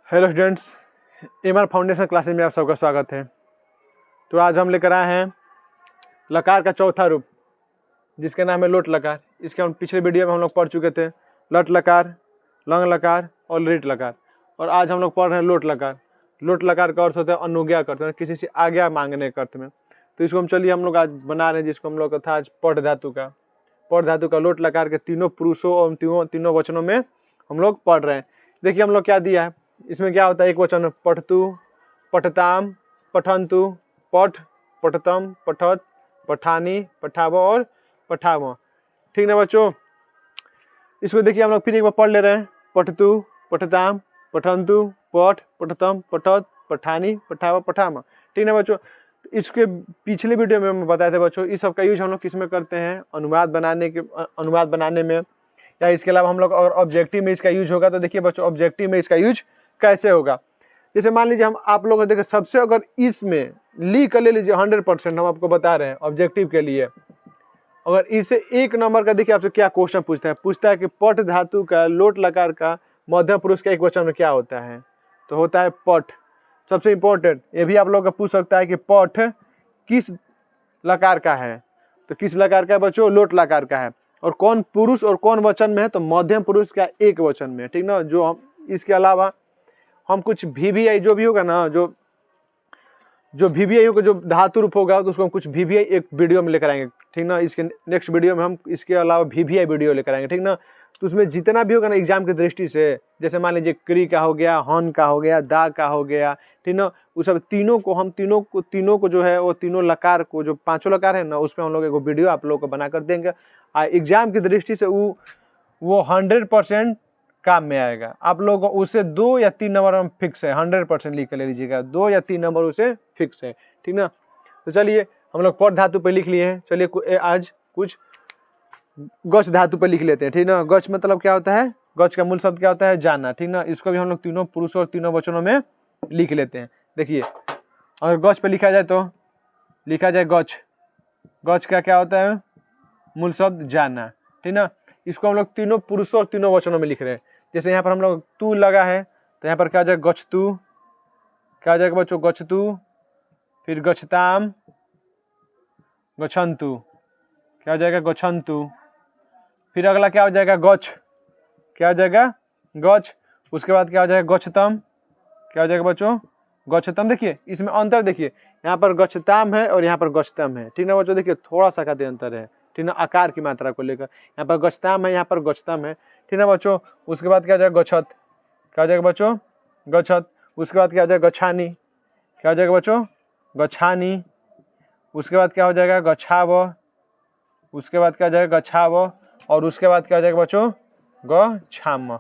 Hello students, MR foundation classes में आप सबका स्वागत है। तो आज हम लेकर आए हैं लकार का चौथा रूप जिसका नाम है लोट लकार। इसके हम पिछले वीडियो में हम लोग पढ़ चुके थे लट लकार, लंग लकार और लिट लकार, और आज हम लोग पढ़ रहे हैं लोट लकार। लोट लकार का अर्थ होता है अनुज्ञा करते हैं, किसी से आज्ञा मांगने के अर्थ में। तो इसको हम चलिए हम लोग आज बना रहे हैं, जिसको हम लोग का था आज पढ़ धातु का। पढ़ धातु का लोट लकार के तीनों पुरुषों और तीनों वचनों में हम लोग पढ़ रहे हैं। देखिए हम लोग क्या दिया है, इसमें क्या होता है, एक वचन पठतु, पठताम, पठंतु, पठ, पठतम, पठत, पठानी, पठावो और पठावो। ठीक ना बच्चों, इसको देखिए हम लोग फिर एक बार पढ़ ले रहे हैं। पठतु, पठताम, पठंतु, पठ, पठतम, पठत, पठानी, पठावो, पठामा। ठीक ना बच्चों, इसके पिछले वीडियो में मैं बताए थे बच्चों, इस सब का यूज हम लोग किस में करते हैं, अनुवाद बनाने में, या इसके अलावा हम लोग अगर ऑब्जेक्टिव में इसका यूज होगा तो देखिए बच्चों ऑब्जेक्टिव में इसका यूज कैसे होगा। जैसे मान लीजिए हम आप लोग देखिए सबसे अगर इसमें लिख कर ले लीजिए 100%, हम आपको बता रहे हैं ऑब्जेक्टिव के लिए। अगर इसे एक नंबर का देखिए आपसे क्या क्वेश्चन पूछता है कि पठ धातु का लोट लकार का मध्यम पुरुष का एक वचन में क्या होता है, तो होता है पठ। सबसे इंपॉर्टेंट ये भी आप लोग का पूछ सकता है कि पठ किस लकार का है, तो किस लकार का है बच्चों, लोट लकार का है। और कौन पुरुष और कौन वचन में है, तो मध्यम पुरुष का एक वचन में, ठीक ना। जो हम इसके अलावा हम कुछ VVI जो भी होगा ना, जो VVI होगा, जो धातु रूप होगा, तो उसको हम कुछ VVI एक वीडियो में लेकर आएंगे, ठीक ना। इसके नेक्स्ट वीडियो में हम इसके अलावा VVI वीडियो लेकर आएंगे, ठीक ना। तो उसमें जितना भी होगा ना एग्जाम की दृष्टि से, जैसे मान लीजिए क्री का हो गया, हन का हो गया, दा का हो गया, ठीक ना, उस सब तीनों को जो है वो तीनों लकार को, जो पांचों लकार है ना, उसमें हम लोग एक वीडियो आप लोग को बना कर देंगे। एग्जाम की दृष्टि से वो 100% काम में आएगा। आप लोग उसे 2 या 3 नंबर हम फिक्स है, 100% लिख कर ले लीजिएगा, 2 या 3 नंबर उसे फिक्स है, ठीक ना। तो चलिए हम लोग पठ धातु पे लिख लिए हैं, चलिए आज कुछ गच धातु पे लिख लेते हैं, ठीक ना। गच मतलब क्या होता है, गच का मूल शब्द क्या होता है, जाना, ठीक ना। इसको भी हम लोग तीनों पुरुषों और तीनों वचनों में लिख लेते हैं। देखिए अगर गच पे लिखा जाए तो लिखा जाए गच, गच का क्या होता है, मूल शब्द जाना, ठीक ना। इसको हम लोग तीनों पुरुषों और तीनों वचनों में लिख रहे हैं। जैसे यहाँ पर हम लोग तू लगा है, तो यहाँ पर क्या हो जाएगा, गच्छतु, क्या हो जाएगा बच्चों, गच्छतु, फिर गच्छताम, गच्छन्तु, क्या हो जाएगा, गच्छन्तु, फिर अगला क्या हो जाएगा, गच्छ, क्या हो जाएगा, गच्छ। उसके बाद क्या हो जाएगा, गच्छतम, क्या हो जाएगा बच्चों, गच्छतम। देखिए इसमें अंतर देखिए, यहाँ पर गच्छताम है और यहाँ पर गच्छतम है, ठीक ना बच्चों। देखिए थोड़ा सा का अंतर है, ठीक ना, आकार की मात्रा को लेकर। यहाँ पर गच्छताम है, यहाँ पर गच्छतम है, ठीक ना बच्चों। उसके बाद क्या हो जाएगा, गच्छत, क्या हो जाएगा बच्चों, गच्छत। उसके बाद क्या हो जाएगा, गच्छानी, क्या हो जाएगा बच्चों, गच्छानी। उसके बाद क्या हो जाएगा, गच्छाव। उसके बाद क्या हो जाएगा, गच्छाव। और उसके बाद क्या हो जाएगा बच्चों, गच्छाम,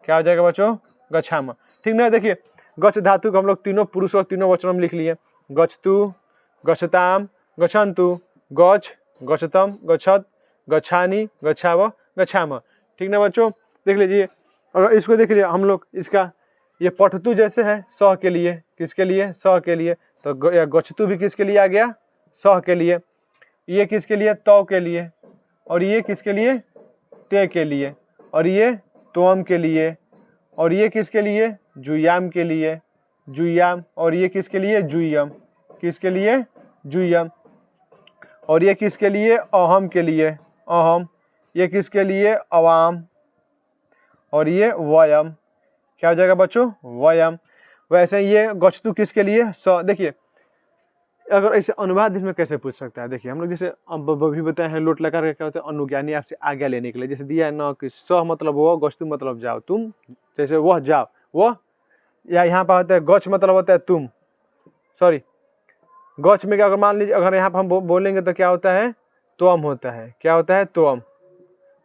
क्या हो जाएगा बच्चों, गच्छाम, ठीक ना। देखिए गच्छ धातु को हम लोग तीनों पुरुष और तीनों वचनों में लिख लिए। गच्छतु, गच्छताम, गच्छन्तु, गच्छ, गच्छतम, गच्छत, गच्छानी, गच्छाव, गच्छाम, ठीक ना बच्चों। देख लीजिए अगर इसको देख लीजिए हम लोग, इसका ये पठतु जैसे है स के लिए, किसके लिए, स के लिए, तो गच्छतु भी किसके लिए आ गया, स के लिए। ये किसके लिए, तौ के लिए, और ये किसके लिए, ते के लिए, और ये तोम के लिए, और ये किसके लिए, जुयाम के लिए, जुयाम। और ये किसके लिए, जुयम, किसके लिए, जुयम। और ये किसके लिए, अहम के लिए, अहम। ये किसके लिए, अवाम। और ये वयम, क्या हो जाएगा बच्चों, वयम। वैसे ये गच्छतु किसके लिए, स। देखिए अगर ऐसे अनुवाद इसमें कैसे पूछ सकता है, देखिए हम लोग जैसे अब भी बताए हैं लोट लकार का क्या होता है, अनुज्ञानी, आपसे आज्ञा लेने के लिए। जैसे दिया है ना कि स मतलब वो, गच्छतु मतलब जाओ तुम, जैसे वह जाओ वो, या यहाँ पर होता है गच्छ मतलब होता है तुम, सॉरी गच्छ में क्या, अगर मान लीजिए अगर यहाँ पर हम बोलेंगे तो क्या होता है, तोम होता है, क्या होता है, तोम।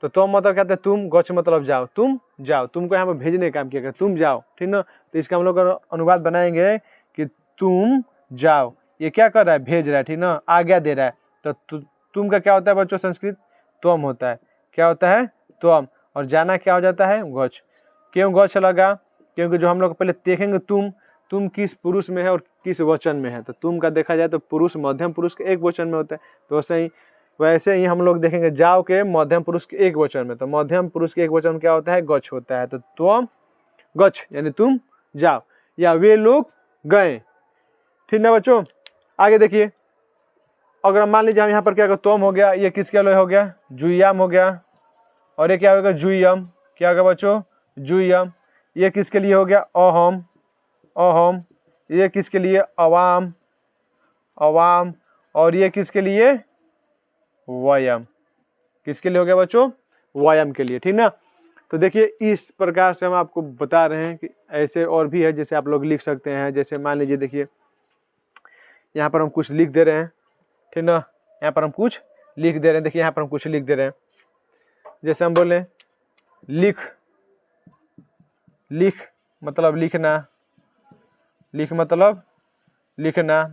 तो तोम मतलब क्या होता है, तुम, गच्छ मतलब जाओ, तुम जाओ, तुमको यहाँ पर भेजने का काम किया, तुम जाओ, ठीक ना। तो इसका हम लोग अनुवाद बनाएंगे कि तुम जाओ, ये क्या कर रहा है, भेज रहा है, ठीक ना, आज्ञा दे रहा है। तो तुम का क्या होता है बच्चों, संस्कृत त्वम होता है, क्या होता है, त्वम। और जाना क्या हो जाता है, गच्छ। क्यों गच्छ लगा, क्योंकि जो हम लोग पहले देखेंगे तुम किस पुरुष में है और किस वचन में है। तो तुम का देखा जाए तो पुरुष मध्यम पुरुष के एक वचन में होता है, तो वैसे ही हम लोग देखेंगे जाओ के मध्यम पुरुष के एक वचन में। तो मध्यम पुरुष के एक वचन क्या होता है, गच्छ होता है। तो त्वम गच्छ यानी तुम जाओ, या वे लोग गए। ठीक ना बच्चों, आगे देखिए, अगर मान लीजिए हम यहाँ पर क्या होगा, तोम हो गया, ये किसके लिए हो गया, जुयाम हो गया, और ये क्या होगा, जुयम, क्या होगा बच्चों, जुयम। ये किसके लिए हो गया, अहम, अहम। ये किसके लिए, अवाम, अवाम। और ये किसके लिए, वयम। किसके लिए हो गया बच्चों, वयम के लिए। ठीक ना, तो देखिए इस प्रकार से हम आपको बता रहे हैं कि ऐसे और भी है, जैसे आप लोग लिख सकते हैं। जैसे मान लीजिए देखिए, यहाँ पर हम कुछ लिख दे रहे हैं। ठीक ना, यहाँ पर हम कुछ लिख दे रहे हैं। देखिए यहाँ पर हम कुछ लिख दे रहे हैं, जैसे हम बोले लिख, लिख मतलब लिखना, लिख मतलब लिखना,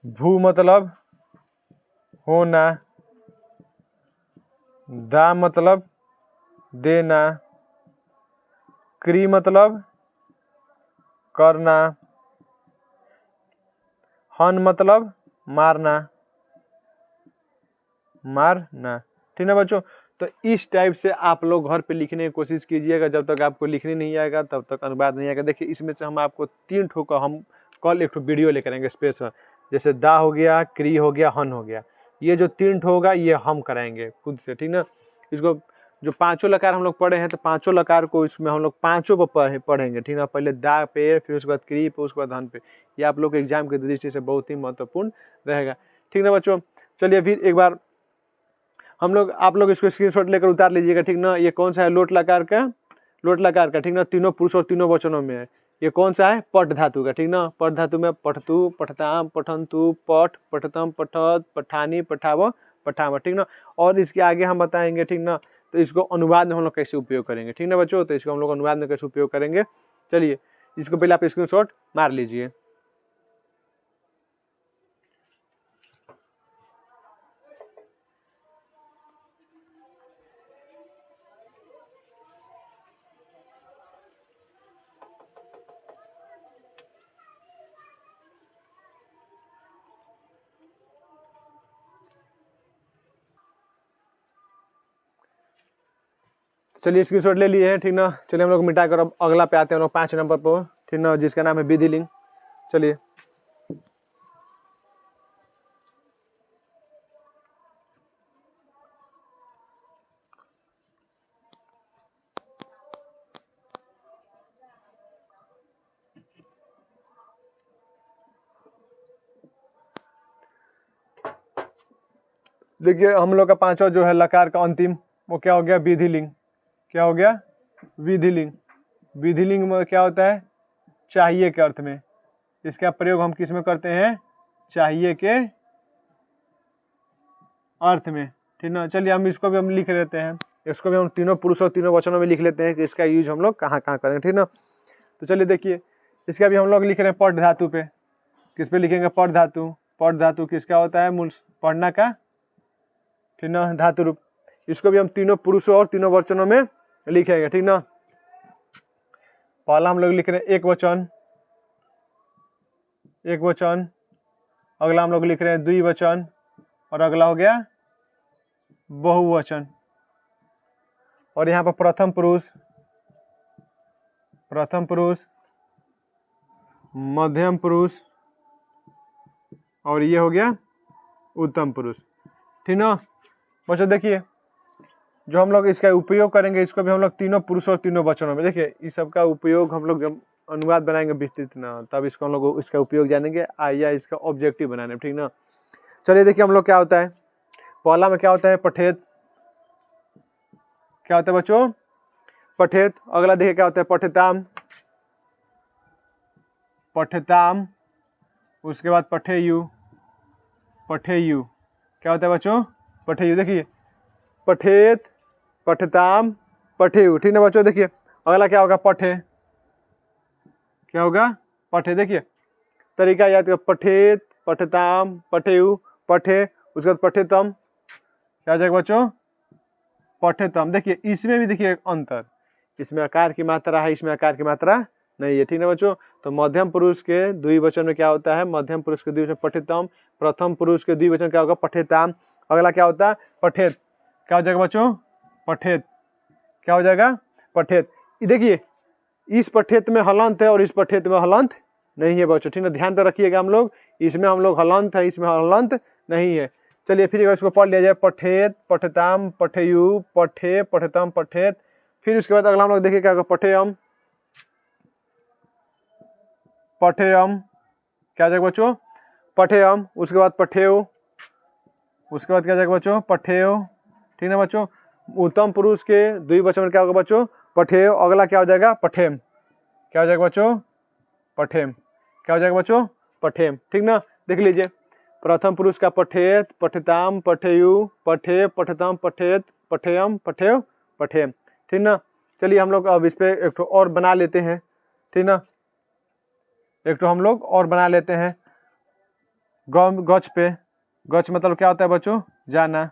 भू मतलब होना, दा मतलब देना, क्री मतलब करना, हन मतलब मारना, मारना। ठीक ना बच्चों, तो इस टाइप से आप लोग घर पे लिखने की कोशिश कीजिएगा। जब तक आपको लिखने नहीं आएगा तब तक अनुवाद नहीं आएगा। देखिए इसमें से हम आपको 3 ठो का हम कल एक ठो वीडियो लेकर आएंगे स्पेशल। जैसे दा हो गया, क्री हो गया, हन हो गया, ये जो 3 ठो होगा ये हम कराएंगे खुद से। ठीक ना, इसको जो 5 लकार हम लोग पढ़े हैं, तो 5 लकार को इसमें हम लोग 5 पर पढ़ेंगे। ठीक ना, पहले दा पे, फिर उसके बाद क्री पे, उसके बाद हन पे। ये आप लोग के एग्जाम की दृष्टि से बहुत ही महत्वपूर्ण रहेगा। ठीक ना बच्चों, चलिए फिर एक बार हम लोग, आप लोग इसको स्क्रीनशॉट लेकर उतार लीजिएगा। ठीक ना, ये कौन सा है, लोट लकार का, लोट लकार का। ठीक ना, तीनों पुरुष और तीनों वचनों में है। ये कौन सा है, पट धातु का। ठीक ना, पट धातु में पठतु, पठताम, पठंतु, पठ, पठतम, पठत, पठानी, पठाव, पठावा। ठीक ना, और इसके आगे हम बताएंगे। ठीक ना, तो इसको अनुवाद में हम लोग कैसे उपयोग करेंगे। ठीक ना बच्चों, तो इसको हम लोग अनुवाद में कैसे उपयोग करेंगे, चलिए इसको पहले आप स्क्रीनशॉट मार लीजिए। चलिए स्क्रीनशॉट ले लिए हैं। ठीक ना, चलिए हम लोग मिटा कर अब अगला पे आते हैं, हम लोग 5 नंबर पर। ठीक ना, जिसका नाम है विधि लिंग। चलिए देखिए, हम लोग का 5वां जो है लकार का अंतिम, वो क्या हो गया, विधि लिंग। क्या हो गया, विधि लिंग। विधि लिंग में क्या होता है, चाहिए के अर्थ में। इसका प्रयोग हम किस में करते हैं, चाहिए के अर्थ में। ठीक ना, चलिए हम इसको भी हम लिख लेते हैं। इसको भी हम तीनों पुरुष और तीनों वचनों में लिख लेते हैं कि इसका यूज हम लोग कहाँ कहाँ करेंगे। ठीक ना, तो चलिए देखिए, इसका भी हम लोग लिख रहे हैं पट धातु पे। किस पे लिखेंगे, पट धातु। पट धातु किसका होता है, मूल पढ़ना का। ठीक ना, धातु रूप। इसको भी हम तीनों पुरुषों और तीनों वचनों में लिखेंगे। ठीक ना, पहला हम लोग लिख रहे हैं एक वचन, एक वचन। अगला हम लोग लिख रहे हैं द्विवचन, और अगला हो गया बहुवचन। और यहाँ पर प्रथम पुरुष, प्रथम पुरुष, मध्यम पुरुष, और ये हो गया उत्तम पुरुष। ठीक ना बच्चों, देखिए जो हम लोग इसका उपयोग करेंगे, इसको भी हम लोग तीनों पुरुष और तीनों वचनों में। देखिए इस सब का उपयोग हम लोग जब अनुवाद बनाएंगे विस्तृत ना, तब इसको हम लोग इसका उपयोग जानेंगे या इसका ऑब्जेक्टिव बनाने। ठीक ना, चलिए देखिए हम लोग क्या होता है, पहला में क्या होता है, पठेत। क्या होता है बच्चों, पठेत। अगला देखिए क्या होता है, पठेताम, पठेताम। उसके बाद पठेयु, पठेयु। क्या होता है बच्चों, पठेयु। देखिए पठेत, पठताम, पठेयु। ठीक ना बच्चों, देखिए अगला क्या होगा, पठे। क्या होगा, पठे। देखिए तरीका याद करो, पठेत, पठताम, पठेयु, पठे। उसके बाद पठेतम। क्या हो जाएगा बच्चों, पठेतम। देखिए इसमें भी देखिए अंतर, इसमें आकार की मात्रा है, इसमें आकार की मात्रा नहीं है। ठीक है बच्चों, तो मध्यम पुरुष के द्विवचन में क्या होता है, मध्यम पुरुष के द्विवचन पठेतम। प्रथम पुरुष के द्विवचन क्या होगा, पठेताम। अगला क्या होता है, पठेत। क्या हो जाएगा बच्चों, पठेत। क्या हो जाएगा, पठेत। देखिए इस पठेत में हलंत है और इस पठेत में हलंत नहीं है बच्चों, ठीक है, ध्यान पे रखिएगा हम लोग, इसमें हम लोग हलंत है, इसमें हलंत नहीं है। चलिए फिर इसको पढ़ लिया जाए, पठेत, पठताम, पठयु, पठे, पठतम, पठेत। फिर उसके बाद अगला हम लोग देखिए क्या होगा, पठेयम, पठेयम, क्या जाएगा बच्चों, पठेयम। उसके बाद पठेव, उसके बाद क्या जाएगा बच्चों, पठेव, ठीक है बच्चों। उत्तम पुरुष के द्विवचन में क्या होगा बच्चों, पठेव। अगला क्या हो जाएगा, पठेम, क्या हो जाएगा बच्चों, पठेम, क्या हो जाएगा बच्चों, पठेम, ठीक ना। देख लीजिए, प्रथम पुरुष का पठेत, पठताम, पठयु, पठे, पठतम, पठेत, पठेयम, पठेव, पठेम, ठीक ना। चलिए हम लोग अब इस पे एक तो और बना लेते हैं, ठीक ना, एक तो हम लोग और बना लेते हैं। गच पे, गच मतलब क्या होता है बच्चों, जाना,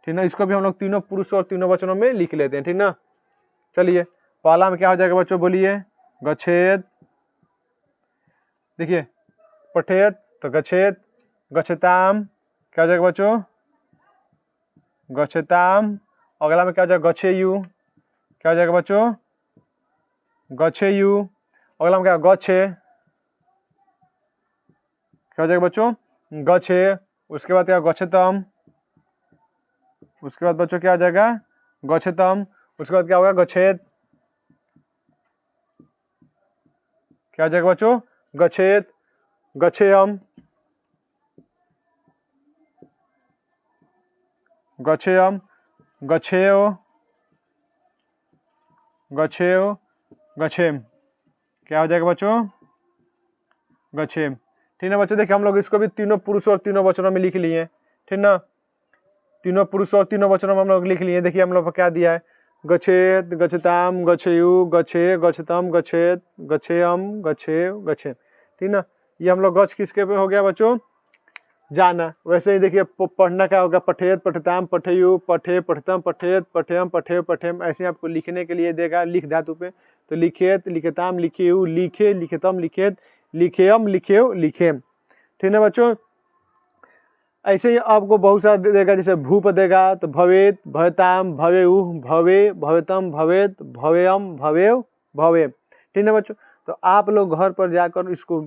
ठीक ना। इसको भी हम लोग तीनों पुरुष और तीनों वचनों में लिख लेते हैं, ठीक ना। चलिए पहला में क्या हो जाएगा बच्चों, बोलिए, गच्छेद, देखिए पठेत तो गच्छेद, गच्छताम, क्या हो जाएगा बच्चों, गच्छताम। अगला में क्या हो जाएगा, गच्छेयु, क्या हो जाएगा बच्चों, गच्छेयु। अगला में क्या, गच्छे, क्या हो जाएगा बच्चों, गच्छे। उसके बाद क्या, गच्छतम, उसके बाद बच्चों क्या हो जाएगा, गच्छतम। उसके बाद क्या होगा, गच्छेद, क्या हो जाएगा बच्चों, गच्छेद, गच्छेयम, गच्छेयम, गच्छेयो, गच्छेयो, गच्छेम, क्या हो जाएगा बच्चों, गच्छेम, ठीक ना बच्चों। देखिए हम लोग इसको भी तीनों पुरुष और तीनों वचनों में लिख लिए, ठीक ना, तीनों पुरुष और तीनों वचनों में हम लोग लिख लिए। देखिए हम लोग क्या दिया है, गच्छेत, गच्छताम, गच्छयु, गच्छे, गच्छतम, गच्छेत, गच्छेयम, गच्छे, गच्छे, ठीक ना। ये हम लोग गच्छ किसके पे हो गया बच्चों, जाना। वैसे ही देखिए पढ़ना क्या होगा, पठेत, पठताम, पठयु, पठे, पठतम, पठेत, पठेयम, पठे, पठेम। ऐसे आपको लिखने के लिए देगा, लिख धातु पे, तो लिखेत, लिखताम, लिखेयु, लिखे, लिखतम, लिखेत, लिखेयम, लिखेव, लिखेम, ठीक है बच्चों। ऐसे ही आपको बहुत सारा देगा, जैसे भूप देगा तो भवेत, भवताम, भवेयु, भवे, भवेतम, भवेत, भवेयम, भवेव, भवे, ठीक है बच्चों। तो आप लोग घर पर जाकर इसको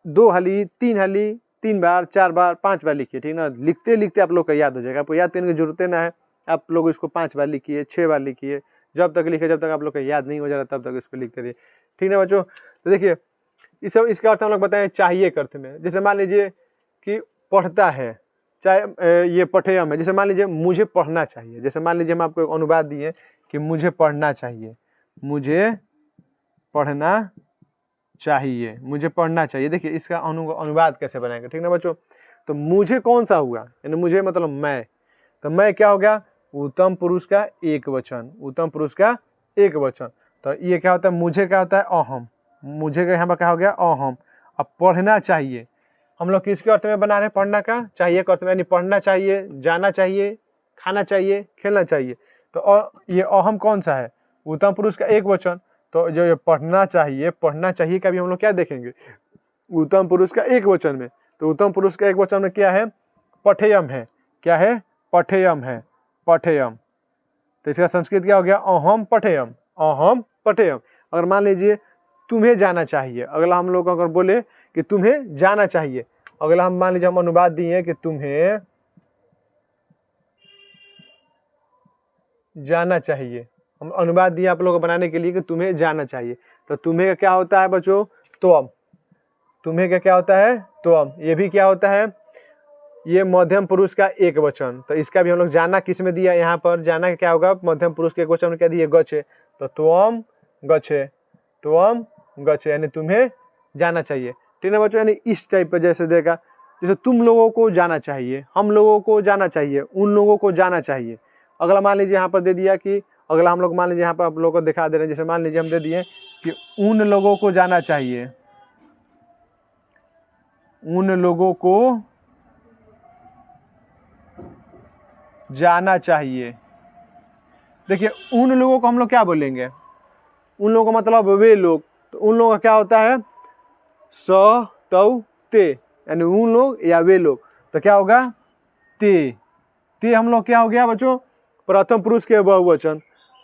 2 हाली, 3 हाली, 3 बार, 4 बार, 5 बार लिखिए, ठीक ना। लिखते लिखते आप लोग का याद हो जाएगा, आपको याद करने की जरूरत ना है। आप लोग इसको 5 बार लिखिए, 6 बार लिखिए, जब तक लिखे जब तक आप लोग का याद नहीं हो जाएगा तब तक इसको लिखते रहिए, ठीक है बच्चों। तो देखिए इस सब इसका अर्थ हम लोग बताएं चाहिए के अर्थ में। जैसे मान लीजिए कि पढ़ता है, चाहे ये पठेयम है, जैसे मान लीजिए मुझे पढ़ना चाहिए। जैसे मान लीजिए हम आपको एक अनुवाद दिए कि मुझे पढ़ना चाहिए, मुझे पढ़ना चाहिए, मुझे पढ़ना चाहिए। देखिए इसका अनुवाद कैसे बनाएंगे, ठीक ना बच्चों। तो मुझे कौन सा हुआ, यानी मुझे मतलब मैं, तो मैं क्या हो गया, उत्तम पुरुष का एक वचन, उत्तम पुरुष का एक वचन। तो ये क्या होता है, मुझे क्या होता है, अहम, मुझे का यहाँ पर क्या हो गया, अहम। अब पढ़ना चाहिए हम लोग किसके अर्थ में बना रहे हैं, पढ़ना का चाहिए के अर्थ में, यानी पढ़ना चाहिए, जाना चाहिए, खाना चाहिए, खेलना चाहिए। तो ये अहम कौन सा है, उत्तम पुरुष का एक वचन। तो जो ये पढ़ना चाहिए, पढ़ना चाहिए का भी हम लोग क्या देखेंगे, उत्तम पुरुष का एक वचन में। तो उत्तम पुरुष का एक वचन में क्या है, पठेयम है, क्या है, पठेयम है, पठेयम। तो इसका संस्कृत क्या हो गया, अहम पठेयम, अहम पठेयम। अगर मान लीजिए तुम्हें जाना चाहिए, अगला हम लोग अगर बोले कि तुम्हें जाना चाहिए, अगला हम मान लीजिए हम अनुवाद दिए कि तुम्हें जाना चाहिए, हम अनुवाद दिए आप लोगों को बनाने के लिए कि तुम्हें जाना चाहिए। तो तुम्हें का क्या होता है बच्चों, त्वम, तुम्हें का क्या होता है, त्वम। ये भी क्या होता है, ये मध्यम पुरुष का एक वचन। तो इसका भी हम लोग जाना किस में दिया, यहाँ पर जाना क्या होगा, मध्यम पुरुष के एक वचन में क्या दिए, गच्छे। तो त्वम गच्छे, त्वम गच्छे, यानी तुम्हें जाना चाहिए, ठीक है बच्चों। यानी इस टाइप पर जैसे देगा, जैसे तुम लोगों को जाना चाहिए, हम लोगों को जाना चाहिए, उन लोगों को जाना चाहिए। अगला मान लीजिए यहाँ पर दे दिया कि, अगला हम लोग मान लीजिए यहाँ पर आप लोगों को दिखा दे रहे हैं, जैसे मान लीजिए हम दे दिए कि उन लोगों को जाना चाहिए, उन लोगों को जाना चाहिए। देखिए उन लोगों को हम लोग क्या बोलेंगे, उन लोगों का मतलब वे लोग। तो उन लोगों का क्या होता है, स तौ ते, यानी उन लोग या वे लोग। तो क्या होगा, ते, ते हम लोग क्या हो गया बच्चों, प्रथम पुरुष के बहुवचन,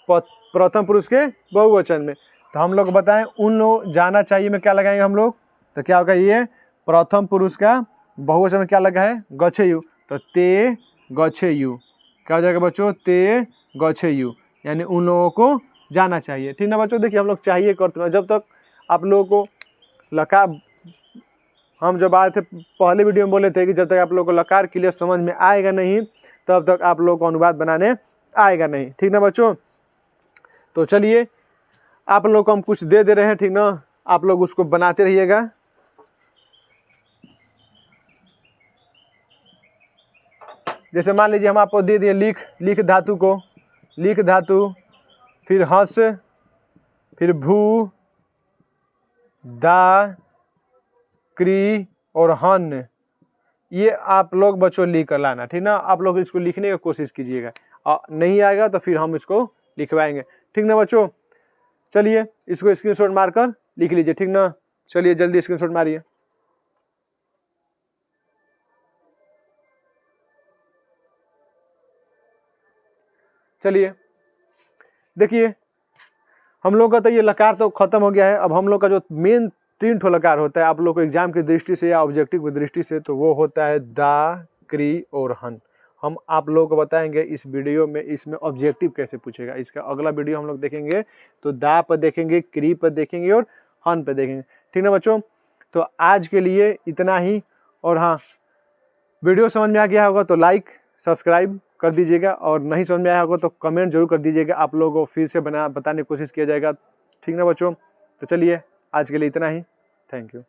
प्रथम पुरुष के बहुवचन में। तो हम लोग बताएं उन लोग जाना चाहिए में क्या लगाएंगे हम लोग, तो क्या होगा ये प्रथम पुरुष का बहुवचन में क्या लगा है गच्छेयु, तो ते गच्छेयु क्या हो जाएगा बच्चों, ते गच्छेयु, यानी उन लोगों को जाना चाहिए। ठीक ना बच्चों, देखिए हम लोग चाहिए करते हैं, जब तक आप लोगों को लकार, हम जब आए थे पहले वीडियो में बोले थे कि जब तक आप लोगों को लकार क्लियर समझ में आएगा नहीं तब तक आप लोगों को अनुवाद बनाने आएगा नहीं। ठीक ना बच्चों, तो चलिए आप लोग को हम कुछ दे रहे हैं, ठीक ना, आप लोग उसको बनाते रहिएगा। जैसे मान लीजिए हम आपको दे दिए लिख धातु को, लिख धातु, फिर हंस, फिर भू, दा, क्री और हन, ये आप लोग बच्चों लिख कर लाना। ठीक ना, आप लोग इसको लिखने की कोशिश कीजिएगा, और नहीं आएगा तो फिर हम इसको लिखवाएंगे। ठीक ना बच्चों, चलिए इसको स्क्रीनशॉट मारकर लिख लीजिए। ठीक ना, चलिए जल्दी स्क्रीनशॉट मारिए। चलिए देखिए हम लोग का तो ये लकार तो खत्म हो गया है। अब हम लोग का जो मेन 3 ठो लकार होता है आप लोग को एग्जाम की दृष्टि से या ऑब्जेक्टिव की दृष्टि से, तो वो होता है दा, क्री और हन। हम आप लोगों को बताएंगे इस वीडियो में इसमें ऑब्जेक्टिव कैसे पूछेगा। इसका अगला वीडियो हम लोग देखेंगे तो दा पर देखेंगे, क्री पर देखेंगे और हन पर देखेंगे। ठीक ना बच्चों, तो आज के लिए इतना ही। और हाँ, वीडियो समझ में आ गया होगा तो लाइक सब्सक्राइब कर दीजिएगा, और नहीं समझ में आया होगा तो कमेंट जरूर कर दीजिएगा, आप लोगों को फिर से बताने की कोशिश किया जाएगा। ठीक ना बच्चों, तो चलिए आज के लिए इतना ही। Thank you.